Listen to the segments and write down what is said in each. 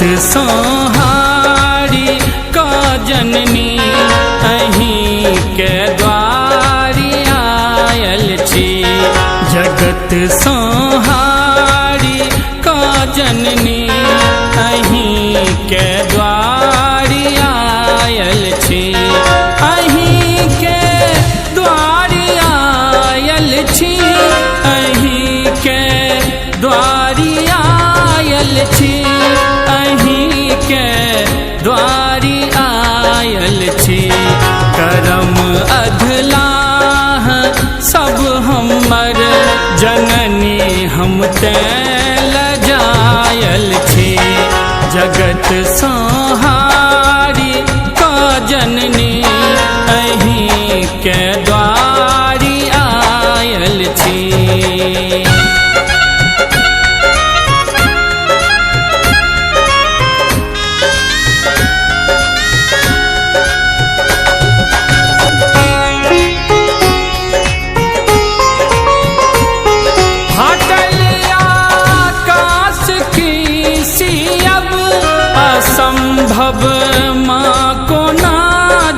संहारी का जननी अहीं के द्वारी आयल छी। जगत संहारी का जननी अहीं के द्वारी आयल छी। अहीं के द्वारी आयल छी। अहीं के द्वारी आयल छी। अहीं के द्वारी आयल छी। करम अधलाह सब हमर जननी हम ते लजायल छी। जगत संहारी का जननी अहीं के द्वारी आयल छी। असंभव माँ को ना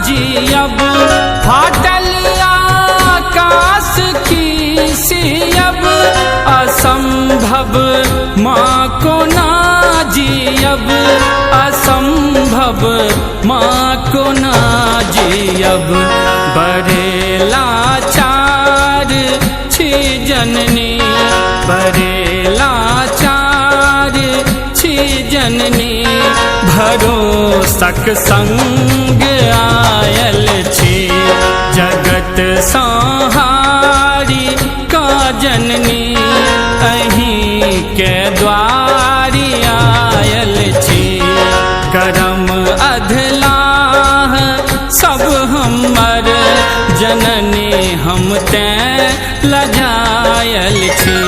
जियब। फाटल आकाश की सियब। असंभव माँ को ना जियब। असंभव माँ को ना जियब। बड़े लाचार छी जननी। बड़े लाचार छी जननी। भरोसक संग आयल छी। जगत संहारी का जननी अहीं के द्वारी आयल छी। करम अधलाह सब हमर जननी हम ते लजायल छी।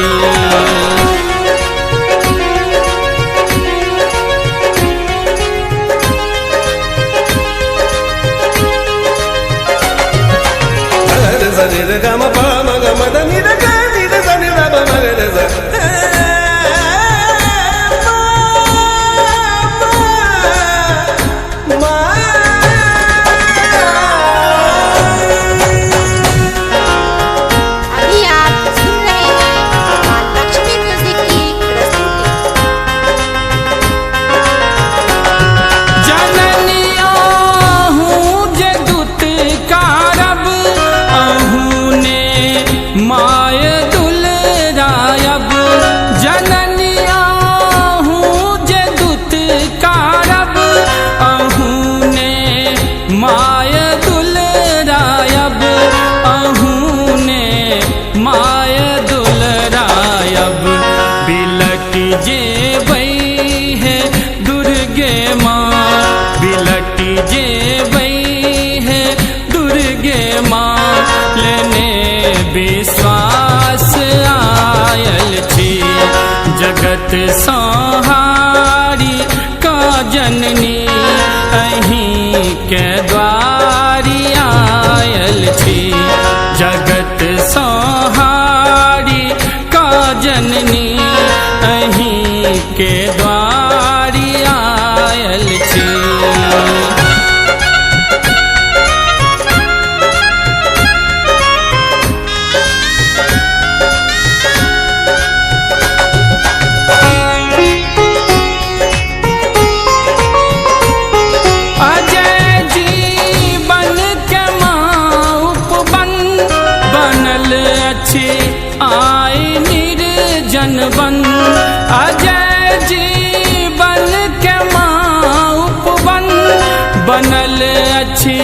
विश्वास आयल छी। जगत संहारी का जननी अहीं के द्वारी आयल छी। जगत संहारी का जननी अहीं के द्वारी आयल छी। आय निर्जन वन अजय जीवन के माँ उपवन। बनल अच्छी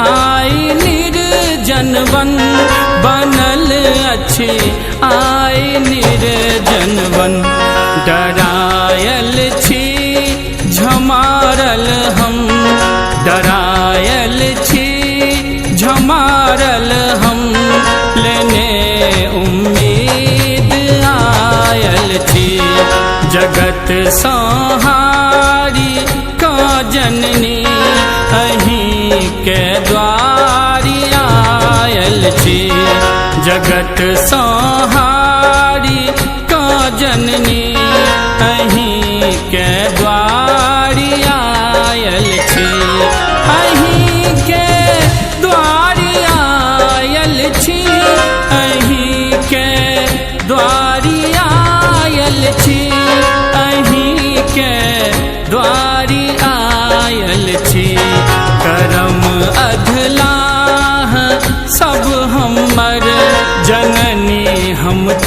आय निर्जन वन। बनल अच्छी आय निर्जन वन। डरायल छी झमारल हम। डरायल छी झमारल हम। लेने उम्मीद आयल छी। जगत संहारी का जननी अहीं के द्वारी आयल छी। जगत संहारी का जननी अहीं के द्वार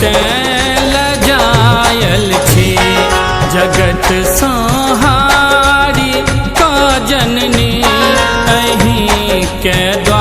तें लजायल छी। जगत संहारी का जननी अहीं के द्वार